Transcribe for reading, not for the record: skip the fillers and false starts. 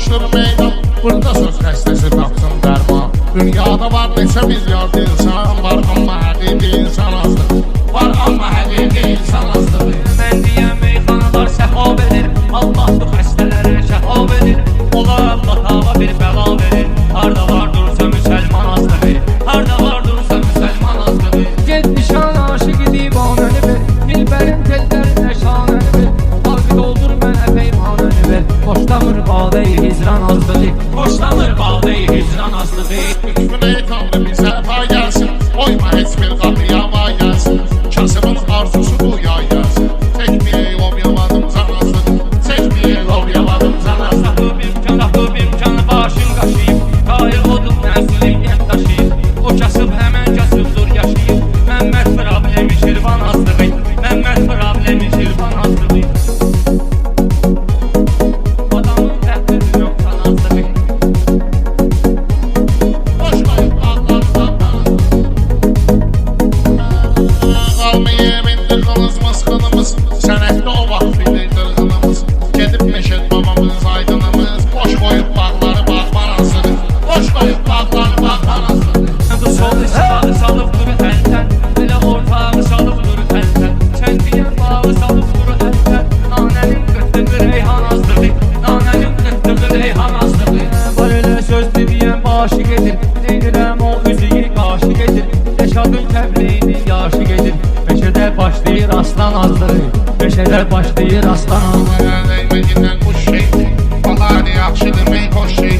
toplaşır meydan. Burada söz xəstəsi tapsın dərman. Dünyada var neçə milyard insan var, amma həqiqi insan azdır. Var amma həqiqi insan azdır. Mən deyən meyxanalar səhv edir, Allah bu xəstələrə şəhab edir. Onlar Allah tava bir bəla verir. Harda var dursa müsəlman azdır. Harda var dursa müsəlman azdır. Get nişan aşıq edib anəni ver, dilbərin tellərinə şanəni ver. Qalbi doldur mənə peymanəni ver. Boşlamır bağdayı hicran azdır. Boşlamır bağdayı hicran azdır. Hükmün ey Tanrı bizə pay gəlsin, qoyma heç bir qapıya vay gəlsin. Kasımın arzusu bu yay gəlsin. Çəkməyək obyamadım canazdır. Çəkməyək obyamadım canazdır. Tapıb imkanı başın qaşıyıb, qayır odub məsuliyyət daşıyıb. O kasıb həmən kasıbdır yaşayıb. Məmməd problemi şirvan azlığı, Məmməd problemi şirvan azlığı. Adamın təhdidi yox tanazlığı. Boş qoyub bağlardan qalmayıb indi qılızmız qılımız. Sənətdə o vaxt idi qırğınımız. Gedib meşət babamız aydınımız. Boş qoyub bağları bağmanasıdır. Boş qoyub bağları bağmanasıdır. Bu sol sağı salıb duru əldən, elə ortağı salıb duru əldən. Çəndiyə bağı salıb duru əldən. Nanənin qıttığı reyhan azlığı, nanənin qıttığı reyhan azlığı. Var elə söz deyən başı gedir, deyirəm o üzüyü qaşı gedir. Yaşadın təbliğini yaşı gedir, meşədə başlayır aslan azlığı. Meşədə başlayır aslan azlığı. Dəyməyindən bu şey, bahar yaxşı demək hoş şey.